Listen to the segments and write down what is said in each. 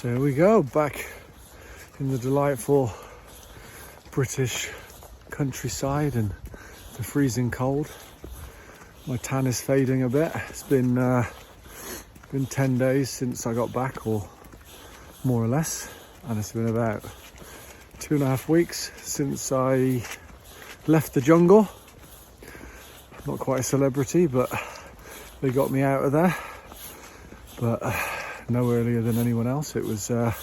So here we go, back in the delightful British countryside and the freezing cold. My tan is fading a bit. It's been 10 days since I got back, or more or less, and it's been about 2.5 weeks since I left the jungle. Not quite a celebrity, but they got me out of there, but no earlier than anyone else. It was it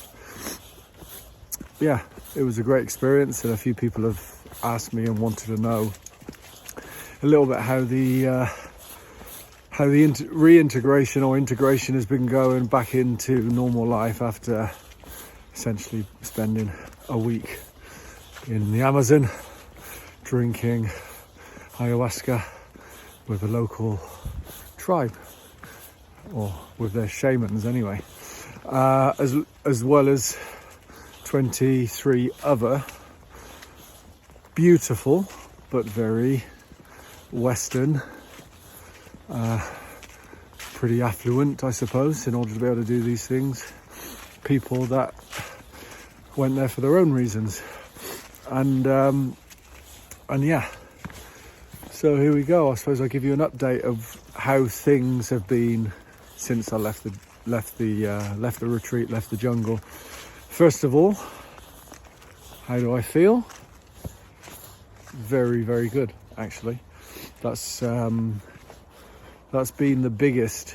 was a great experience, and a few people have asked me and wanted to know a little bit how the reintegration or integration has been going back into normal life after essentially spending a week in the Amazon drinking ayahuasca with a local tribe, or with their shamans anyway, as well as 23 other beautiful but very Western, pretty affluent, I suppose, in order to be able to do these things, people that went there for their own reasons. And yeah, so here we go. I suppose I'll give you an update of how things have been since I left the retreat, left the jungle. First of all, how do I feel? Very, very good, actually. That's been the biggest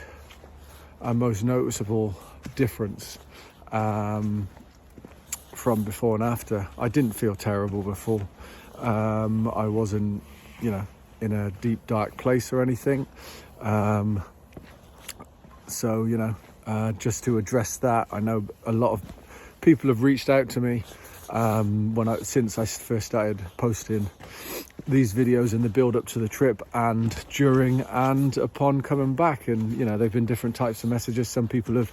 and most noticeable difference from before and after. I didn't feel terrible before. I wasn't, in a deep, dark place or anything. So, just to address that, I know a lot of people have reached out to me since I first started posting these videos in the build up to the trip, and during and upon coming back, and they've been different types of messages. Some people have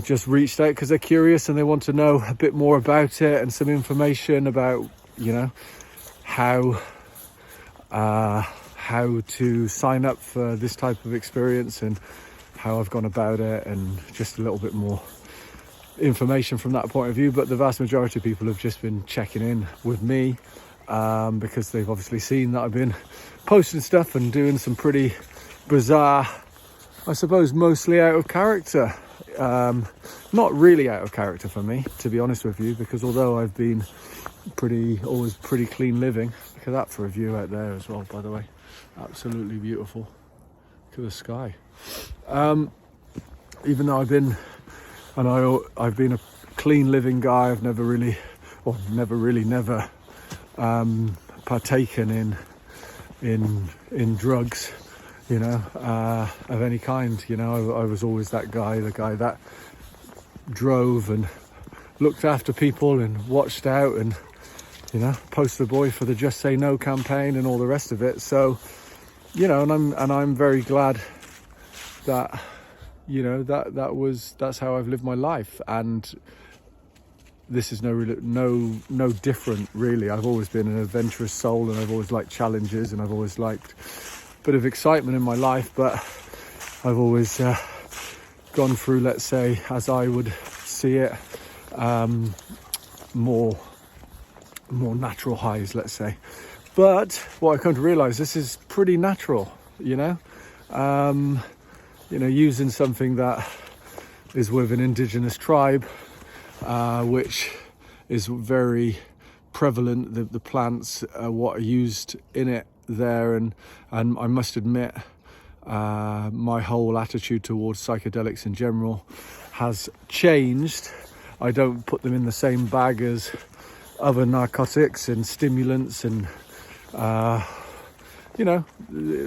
just reached out because they're curious and they want to know a bit more about it, and some information about how to sign up for this type of experience and how I've gone about it, and just a little bit more information from that point of view. But the vast majority of people have just been checking in with me because they've obviously seen that I've been posting stuff and doing some pretty bizarre, I suppose mostly out of character, not really out of character for me, to be honest with you, because although I've been always pretty clean living. Look at that for a view out there as well, by the way. Absolutely beautiful. Look at the sky. Even though I've been a clean living guy, I've never partaken in drugs, of any kind. I was always the guy that drove and looked after people and watched out and poster boy for the Just Say No campaign and all the rest of it. So and I'm very glad that that's how I've lived my life, and this is no different really. I've always been an adventurous soul, and I've always liked challenges, and I've always liked a bit of excitement in my life, but I've always gone through, let's say, as I would see it, more natural highs, let's say. But what I've come to realise, this is pretty natural, using something that is with an indigenous tribe, which is very prevalent. The plants, what are used in it there, and I must admit, my whole attitude towards psychedelics in general has changed. I don't put them in the same bag as other narcotics and stimulants and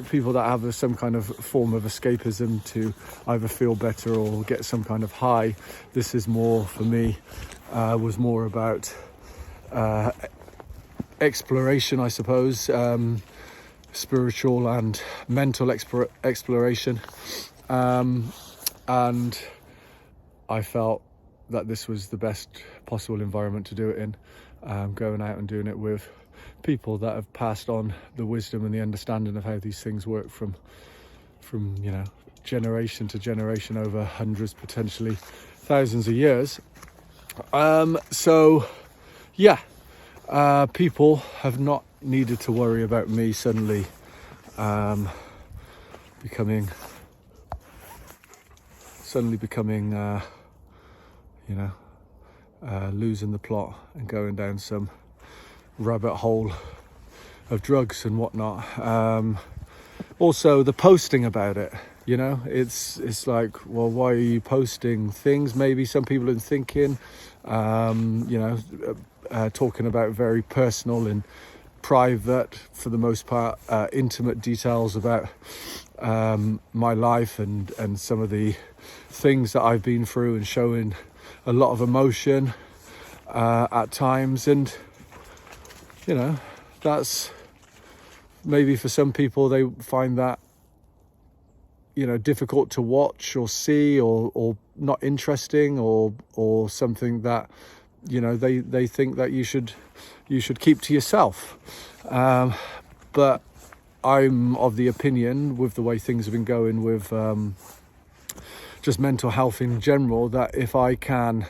people that have some kind of form of escapism to either feel better or get some kind of high. This is more, for me, was more about exploration, I suppose, spiritual and mental exploration, and I felt that this was the best possible environment to do it in, going out and doing it with people that have passed on the wisdom and the understanding of how these things work from generation to generation, over hundreds, potentially thousands of years. So yeah, people have not needed to worry about me suddenly becoming losing the plot and going down some rabbit hole of drugs and whatnot. Also the posting about it, it's like, well, why are you posting things? Maybe some people are thinking, talking about very personal and private, for the most part, intimate details about my life and some of the things that I've been through, and showing a lot of emotion at times. And that's maybe for some people, they find that difficult to watch or see, or not interesting, or something that they think that you should keep to yourself. But I'm of the opinion, with the way things have been going with just mental health in general, that if I can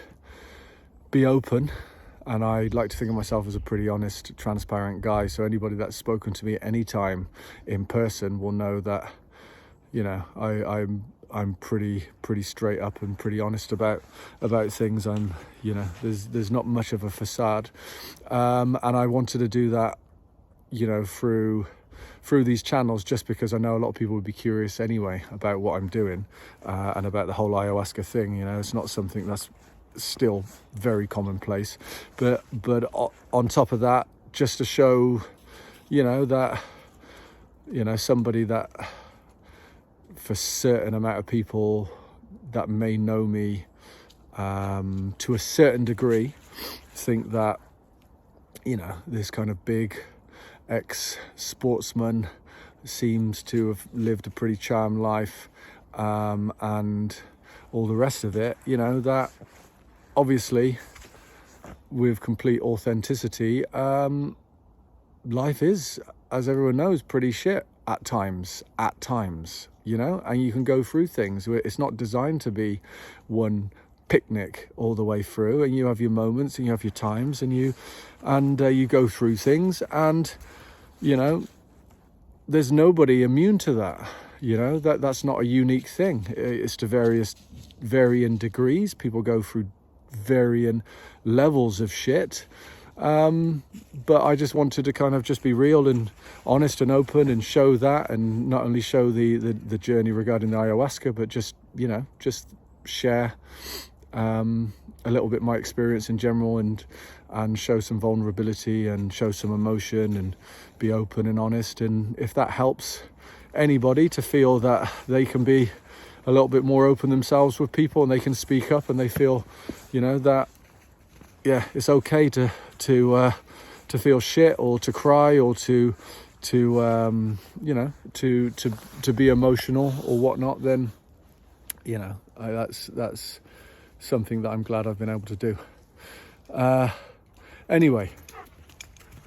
be open, and I like to think of myself as a pretty honest, transparent guy, so anybody that's spoken to me at any time in person will know that I'm pretty straight up and pretty honest about things. I'm there's not much of a facade, and I wanted to do that through these channels, just because I know a lot of people would be curious anyway about what I'm doing, and about the whole ayahuasca thing. It's not something that's still very commonplace, but on top of that, just to show that somebody that, for a certain amount of people that may know me to a certain degree, think that this kind of big ex-sportsman seems to have lived a pretty charmed life, and all the rest of it, that obviously, with complete authenticity, life is, as everyone knows, pretty shit at times, and you can go through things where it's not designed to be one picnic all the way through, and you have your moments and you have your times, and you go through things, and there's nobody immune to that. That's not a unique thing. It's to varying degrees. People go through varying levels of shit, but I just wanted to kind of just be real and honest and open, and show that, and not only show the journey regarding the ayahuasca, but just share a little bit my experience in general, and show some vulnerability, and show some emotion, and be open and honest. And if that helps anybody to feel that they can be a little bit more open themselves with people, and they can speak up, and they feel that it's okay to feel shit, or to cry, or to be emotional or whatnot, then that's something that I'm glad I've been able to do. Anyway,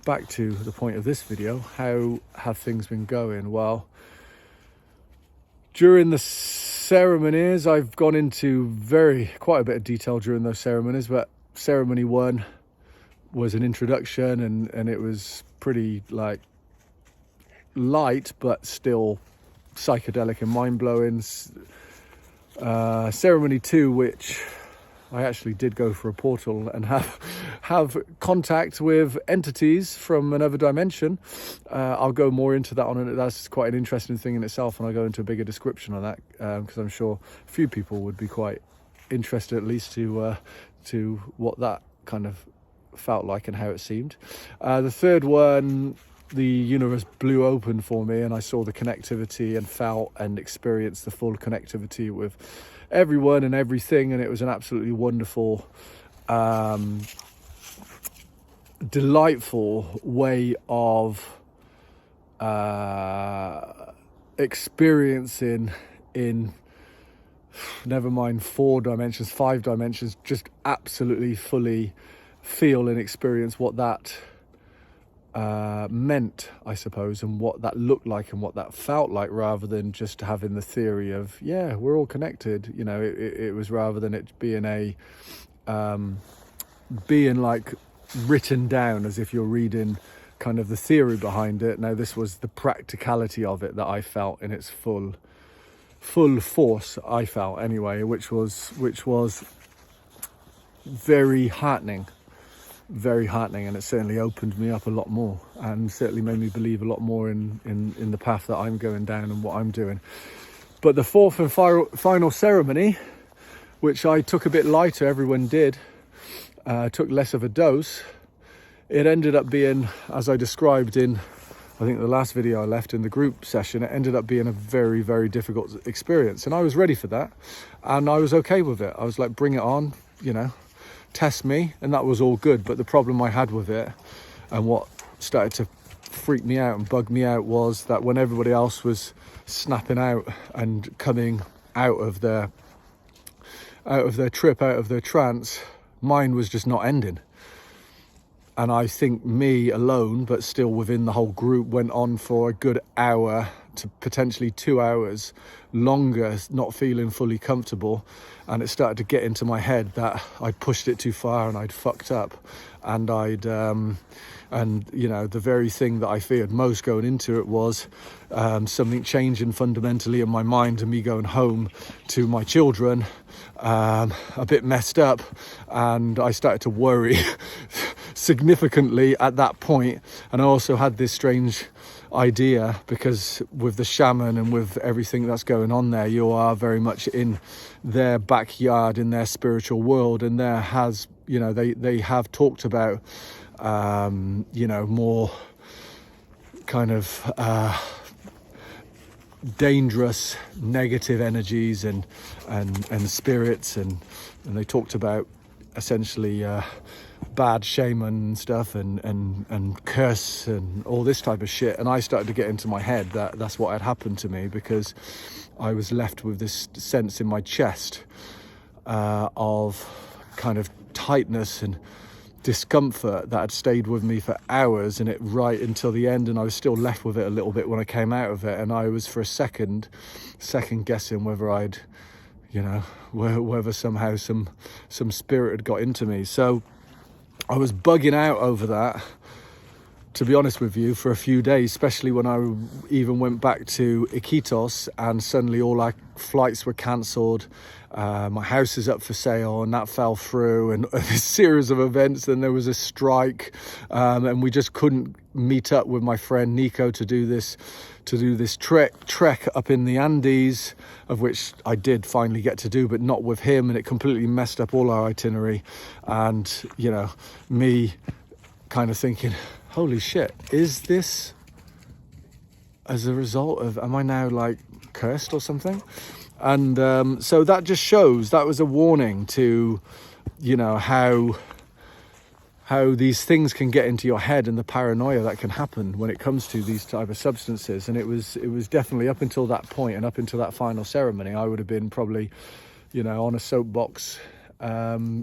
back to the point of this video. How have things been going? Well, during the ceremonies, I've gone into quite a bit of detail during those ceremonies, but ceremony 1 was an introduction, and it was pretty light, but still psychedelic and mind-blowing. Ceremony 2, which I actually did go for a portal and have contact with entities from another dimension. I'll go more into that that's quite an interesting thing in itself, and I'll go into a bigger description on that, because I'm sure a few people would be quite interested, at least to what that kind of felt like and how it seemed. The third one, the universe blew open for me, and I saw the connectivity and felt and experienced the full connectivity with everyone and everything, and it was an absolutely wonderful, delightful way of experiencing, in never mind 4 dimensions, 5 dimensions, just absolutely fully feel and experience what that meant, I suppose, and what that looked like and what that felt like, rather than just having the theory of, yeah, we're all connected. You know, it was, rather than it being being like written down as if you're reading kind of the theory behind it. Now, this was the practicality of it that I felt in its full force, I felt anyway, which was very heartening, and it certainly opened me up a lot more, and certainly made me believe a lot more in the path that I'm going down and what I'm doing. But the fourth and final ceremony, which I took a bit lighter, everyone did, took less of a dose, it ended up being, as I described in, I think, the last video I left in the group session, it ended up being a very, very difficult experience. And I was ready for that, and I was okay with it. I was like, bring it on, you know, test me, and that was all good. But the problem I had with it, and what started to freak me out and bug me out, was that when everybody else was snapping out and coming out of their trip, out of their trance, mine was just not ending. And I think me alone, but still within the whole group, went on for a good hour to potentially 2 hours longer, not feeling fully comfortable. And it started to get into my head that I'd pushed it too far and I'd fucked up. And and you know, the very thing that I feared most going into it was something changing fundamentally in my mind, and me going home to my children a bit messed up. And I started to worry significantly at that point. And I also had this strange idea, because with the shaman and with everything that's going on there, you are very much in their backyard, in their spiritual world, and there has, you know, they have talked about you know, more kind of dangerous negative energies and spirits, and they talked about essentially bad shaman and stuff, and curse and all this type of shit. And I started to get into my head that that's what had happened to me, because I was left with this sense in my chest of kind of tightness and discomfort that had stayed with me for hours, and it right until the end. And I was still left with it a little bit when I came out of it, and I was for a second guessing whether I'd, you know, whether somehow some spirit had got into me. So I was bugging out over that, to be honest with you, for a few days, especially when I even went back to Iquitos and suddenly all our flights were cancelled. My house is up for sale, and that fell through, and this series of events. Then there was a strike, and we just couldn't meet up with my friend Nico to do this trek up in the Andes, of which I did finally get to do, but not with him, and it completely messed up all our itinerary. And, you know, me kind of thinking, holy shit, is this as a result of, am I now like cursed or something? And so that just shows, that was a warning to, you know, how these things can get into your head, and the paranoia that can happen when it comes to these type of substances. And it was definitely up until that point, and up until that final ceremony, I would have been probably, you know, on a soapbox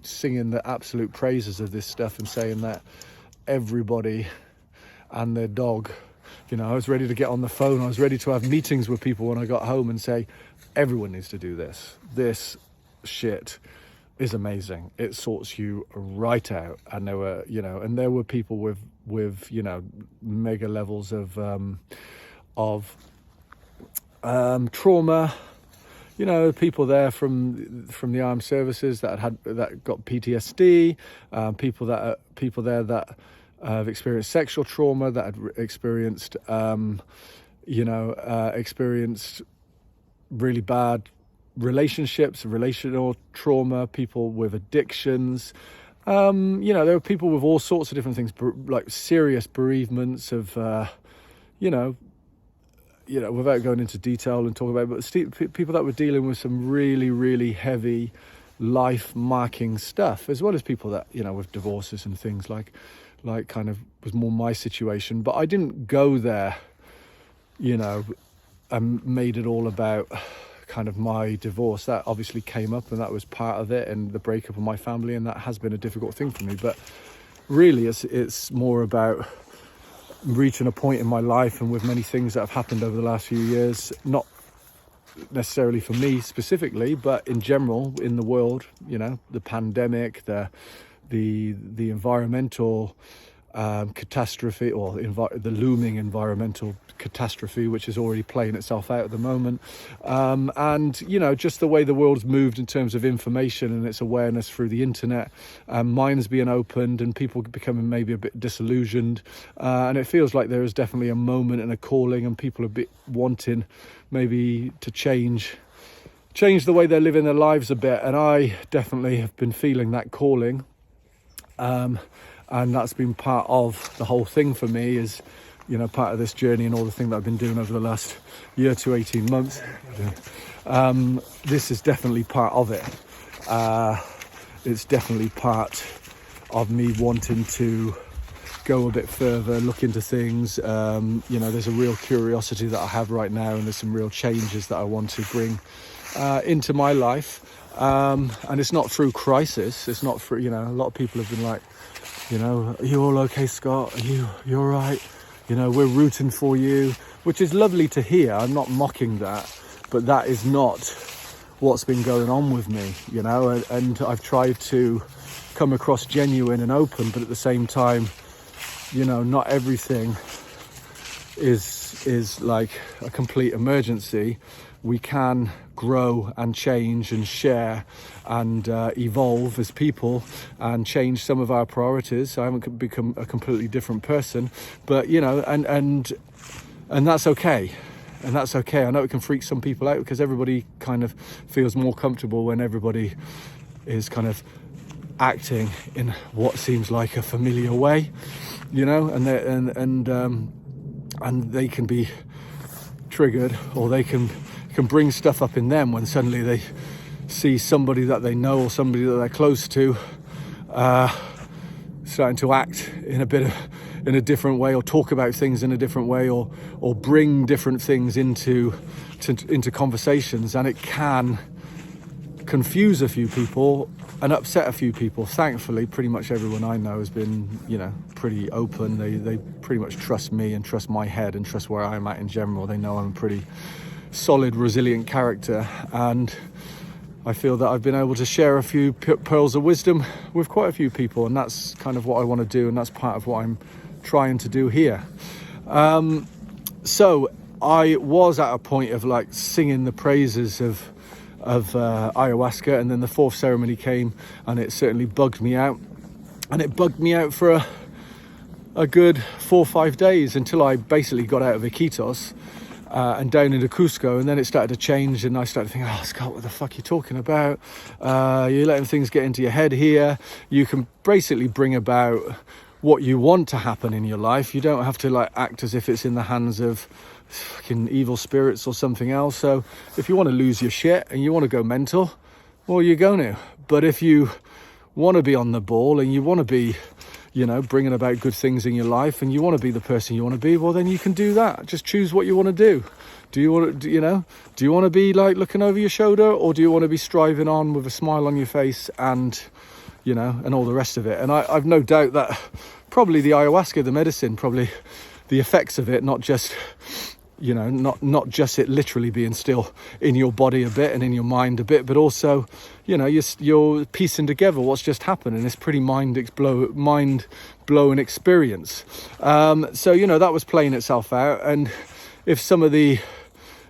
singing the absolute praises of this stuff, and saying that everybody and their dog, you know, I was ready to get on the phone, I was ready to have meetings with people when I got home and say, everyone needs to do this shit is amazing, it sorts you right out. And there were, you know, and there were people with you know, mega levels of trauma, you know, people there from the armed services that got PTSD, people there that have experienced sexual trauma, that had experienced experienced really bad relationships, relational trauma, people with addictions. You know, there were people with all sorts of different things, like serious bereavements of, you know, without going into detail and talking about it, but people that were dealing with some really, really heavy life-marking stuff, as well as people that, you know, with divorces and things like kind of was more my situation. But I didn't go there, you know, and made it all about kind of my divorce. That obviously came up, and that was part of it, and the breakup of my family, and that has been a difficult thing for me. But really it's more about reaching a point in my life, and with many things that have happened over the last few years, not necessarily for me specifically, but in general in the world, the pandemic, the environmental catastrophe, or the looming environmental catastrophe, which is already playing itself out at the moment, and just the way the world's moved in terms of information and its awareness through the internet, minds being opened and people becoming maybe a bit disillusioned, and it feels like there is definitely a moment and a calling, and people are a bit wanting maybe to change the way they're living their lives a bit, and I definitely have been feeling that calling. And that's been part of the whole thing for me, is, part of this journey and all the thing that I've been doing over the last year to 18 months. This is definitely part of it. It's definitely part of me wanting to go a bit further, look into things. There's a real curiosity that I have right now, and there's some real changes that I want to bring into my life. And it's not through crisis. It's not through, a lot of people have been like, are you all okay, Scott? You're all right? We're rooting for you, which is lovely to hear. I'm not mocking that, but that is not what's been going on with me, and I've tried to come across genuine and open, but at the same time, not everything is like a complete emergency. We can grow and change and share and evolve as people and change some of our priorities. I haven't become a completely different person, but and that's okay. And that's okay. I know it can freak some people out, because everybody kind of feels more comfortable when everybody is kind of acting in what seems like a familiar way, and they can be triggered, or they can bring stuff up in them when suddenly they see somebody that they know or somebody that they're close to starting to act in a different way, or talk about things in a different way, or bring different things into conversations, and it can confuse a few people and upset a few people. Thankfully, pretty much everyone I know has been, pretty open. They pretty much trust me and trust my head and trust where I'm at in general. They know I'm a pretty solid, resilient character, and I feel that I've been able to share a few pearls of wisdom with quite a few people, and that's kind of what I want to do, and that's part of what I'm trying to do here. So I was at a point of like singing the praises of ayahuasca, and then the fourth ceremony came, and it certainly bugged me out, and it bugged me out for a good 4 or 5 days, until I basically got out of Iquitos and down into Cusco, and then it started to change, and I started thinking, Scott, what the fuck are you talking about? You're letting things get into your head here. You can basically bring about what you want to happen in your life. You don't have to like act as if it's in the hands of fucking evil spirits or something else. So if you want to lose your shit and you want to go mental, well, you're going to. But if you want to be on the ball and you want to be, bringing about good things in your life, and you want to be the person you want to be, well, then you can do that. Just choose what you want to do. Do you want to be like looking over your shoulder, or do you want to be striving on with a smile on your face and all the rest of it? And I've no doubt that probably the ayahuasca, the medicine, probably the effects of it, not just not just it literally being still in your body a bit and in your mind a bit, but also you're piecing together what's just happened, and it's pretty mind-blowing experience. So that was playing itself out, and if some of the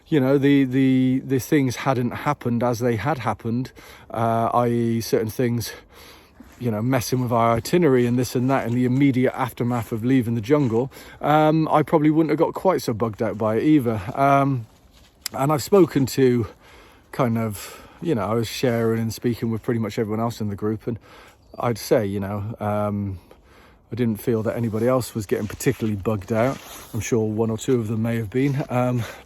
the things hadn't happened as they had happened, i.e. certain things messing with our itinerary and this and that in the immediate aftermath of leaving the jungle, I probably wouldn't have got quite so bugged out by it either. And I've spoken to I was sharing and speaking with pretty much everyone else in the group, and I'd say, I didn't feel that anybody else was getting particularly bugged out. I'm sure one or two of them may have been,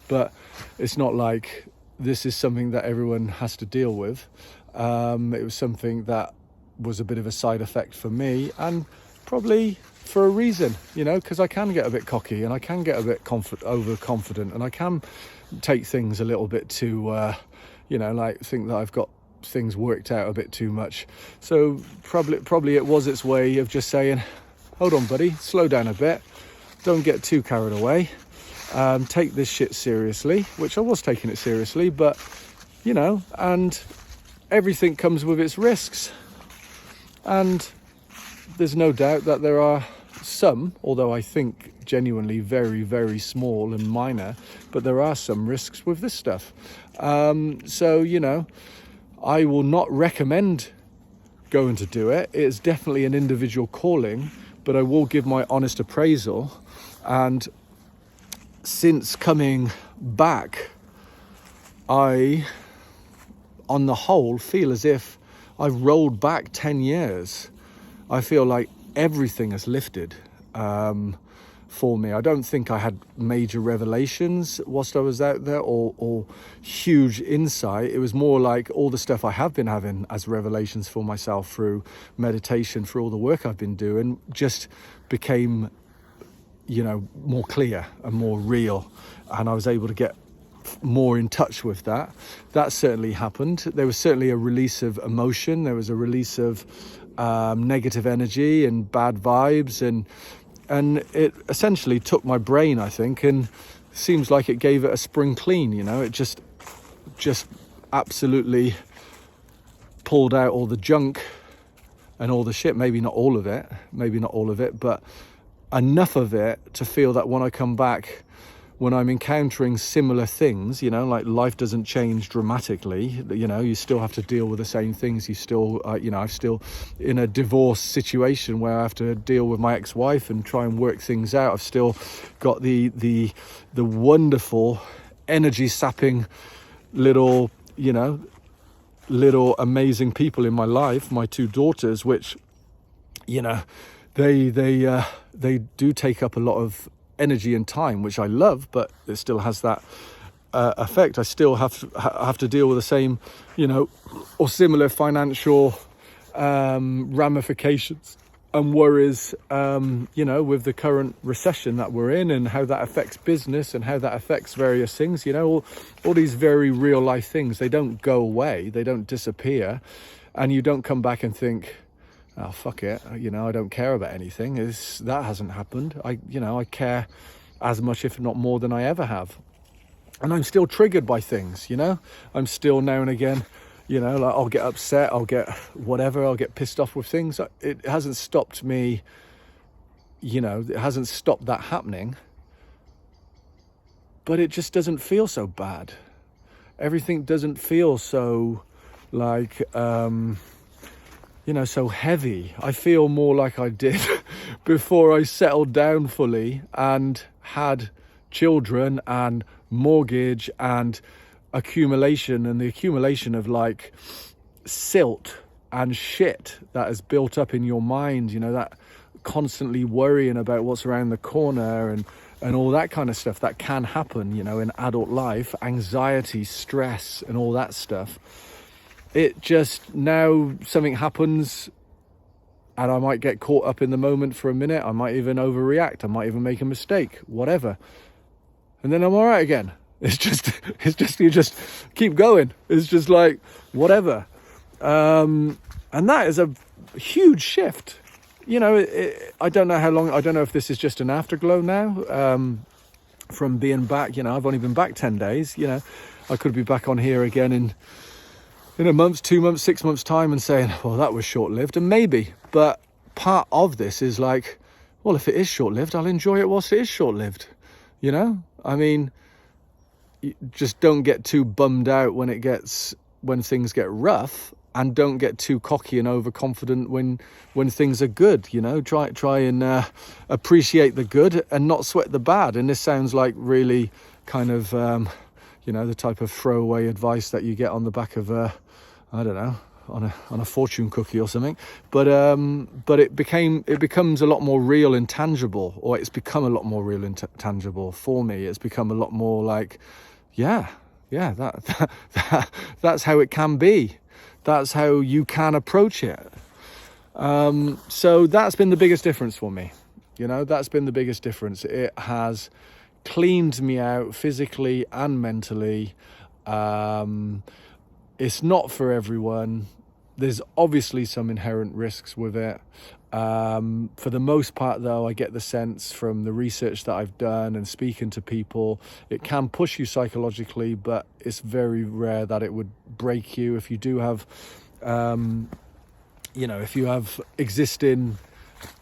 but it's not like this is something that everyone has to deal with. It was something that was a bit of a side effect for me, and probably for a reason, because I can get a bit cocky, and I can get a bit overconfident, and I can take things a little bit too, think that I've got things worked out a bit too much. So probably it was its way of just saying, hold on, buddy, slow down a bit. don't get too carried away. Take this shit seriously, which I was taking it seriously, but, you know, and everything comes with its risks. And there's no doubt that there are some, although I think genuinely very, very small and minor, but there are some risks with this stuff. So, you know, I will not recommend going to do it. It's definitely an individual calling, but I will give my honest appraisal. And since coming back, I, on the whole, feel as if I've rolled back 10 years. I feel like everything has lifted for me. I don't think I had major revelations whilst I was out there, or huge insight. It was more like all the stuff I have been having as revelations for myself through meditation, through all the work I've been doing, just became, you know, more clear and more real. And I was able to get more in touch with that. That certainly happened. There was certainly a release of emotion. There was a release of negative energy and bad vibes, and it essentially took my brain, I think, and seems like it gave it a spring clean. You know, it just absolutely pulled out all the junk and all the shit. Maybe not all of it, but enough of it to feel that when I come back, when I'm encountering similar things, you know, like life doesn't change dramatically, you know, you still have to deal with the same things. You still, you know, I'm still in a divorce situation where I have to deal with my ex-wife and try and work things out. I've still got the wonderful energy sapping little, you know, little amazing people in my life, my two daughters, which, you know, they do take up a lot of energy and time, which I love, but it still has that effect. I still have to deal with the same, you know, or similar financial ramifications and worries, you know, with the current recession that we're in, and how that affects business and how that affects various things. You know, all these very real life things, they don't go away, they don't disappear, and you don't come back and think, oh, fuck it, you know, I don't care about anything. That hasn't happened. I care as much, if not more, than I ever have. And I'm still triggered by things, you know. I'm still now and again, you know, like I'll get upset, I'll get whatever, I'll get pissed off with things. It hasn't stopped me, you know, it hasn't stopped that happening. But it just doesn't feel so bad. Everything doesn't feel so like, you know, so heavy. I feel more like I did before I settled down fully and had children and mortgage and accumulation, and the accumulation of like silt and shit that is built up in your mind, you know, that constantly worrying about what's around the corner and all that kind of stuff that can happen, you know, in adult life, anxiety, stress and all that stuff. It just, now something happens and I might get caught up in the moment for a minute. I might even overreact. I might even make a mistake, whatever. And then I'm all right again. It's just, you just keep going. It's just like, whatever. And that is a huge shift. You know, I don't know how long, I don't know if this is just an afterglow now, from being back. You know, I've only been back 10 days, you know. I could be back on here again in a month, 2 months, 6 months time and saying, well, that was short-lived, and maybe. But part of this is like, well, if it is short-lived, I'll enjoy it whilst it is short-lived. You know, I mean, just don't get too bummed out when things get rough, and don't get too cocky and overconfident when things are good. You know, try and appreciate the good and not sweat the bad. And this sounds like really kind of you know, the type of throwaway advice that you get on the back of I don't know, on a fortune cookie or something. But it becomes a lot more real and tangible, or it's become a lot more real and tangible for me. It's become a lot more like, yeah, that's how it can be. That's how you can approach it. So that's been the biggest difference for me. You know, that's been the biggest difference. It has cleaned me out physically and mentally. It's not for everyone. There's obviously some inherent risks with it. For the most part, though, I get the sense from the research that I've done and speaking to people, it can push you psychologically, but it's very rare that it would break you. If you do have, if you have existing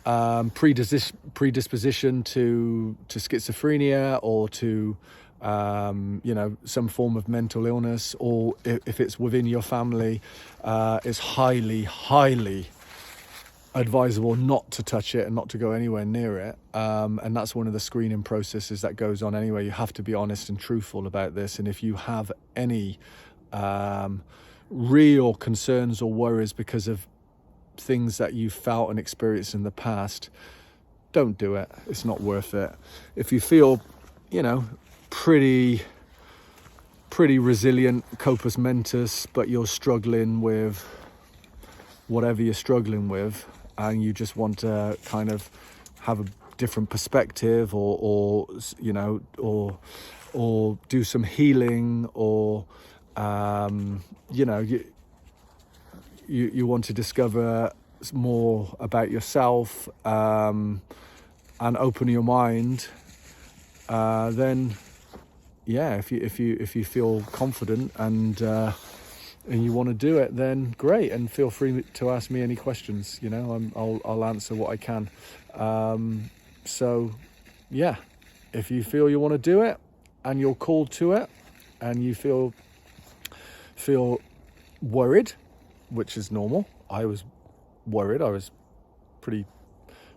predisposition to schizophrenia or to some form of mental illness, or if it's within your family, it's highly advisable not to touch it and not to go anywhere near it. And that's one of the screening processes that goes on anyway. You have to be honest and truthful about this. And if you have any real concerns or worries because of things that you felt and experienced in the past, don't do it. It's not worth it. If you feel, pretty resilient, corpus mentis, but you're struggling with whatever you're struggling with, and you just want to kind of have a different perspective, or do some healing, or you want to discover more about yourself and open your mind, then if you feel confident and you want to do it, then great, and feel free to ask me any questions. I'll answer what I can. If you feel you want to do it and you're called to it, and you feel worried, which is normal. I was worried. I was pretty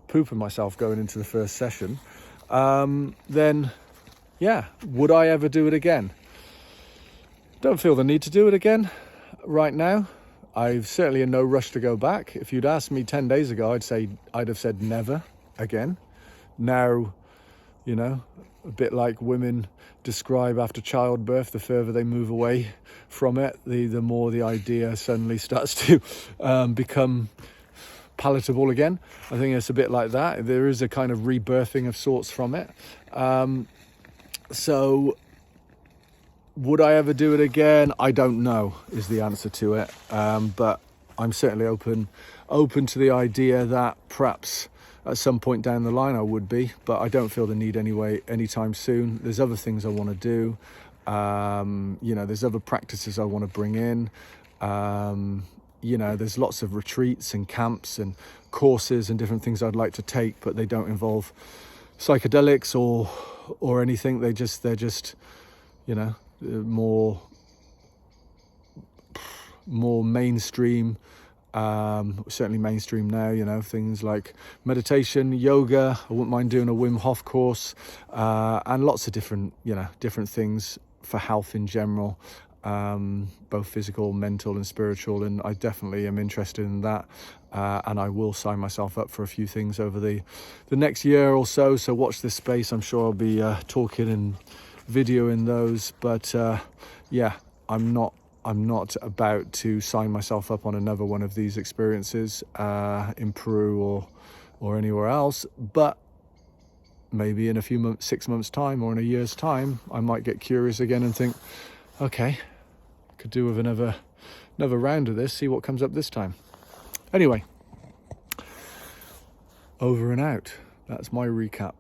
pooping myself going into the first session. Then would I ever do it again? Don't feel the need to do it again right now. I've certainly in no rush to go back. If you'd asked me 10 days ago, I'd have said never again. Now, a bit like women describe after childbirth, the further they move away from it, the more the idea suddenly starts to become palatable again. I think it's a bit like that. There is a kind of rebirthing of sorts from it. So would I ever do it again? I don't know is the answer to it. But I'm certainly open to the idea that perhaps at some point down the line I would be, but I don't feel the need anyway anytime soon. There's other things I want to do. There's other practices I want to bring in. There's lots of retreats and camps and courses and different things I'd like to take, but they don't involve psychedelics or anything. They're just more mainstream. Certainly mainstream now, things like meditation, yoga. I wouldn't mind doing a Wim Hof course, and lots of different things for health in general, both physical, mental and spiritual. And I definitely am interested in that, and I will sign myself up for a few things over the next year or so. So watch this space. I'm sure I'll be talking and videoing those, but I'm not about to sign myself up on another one of these experiences in Peru or anywhere else. But maybe in a few months, 6 months' time, or in a year's time, I might get curious again and think, okay, could do with another round of this, see what comes up this time. Anyway, over and out. That's my recap.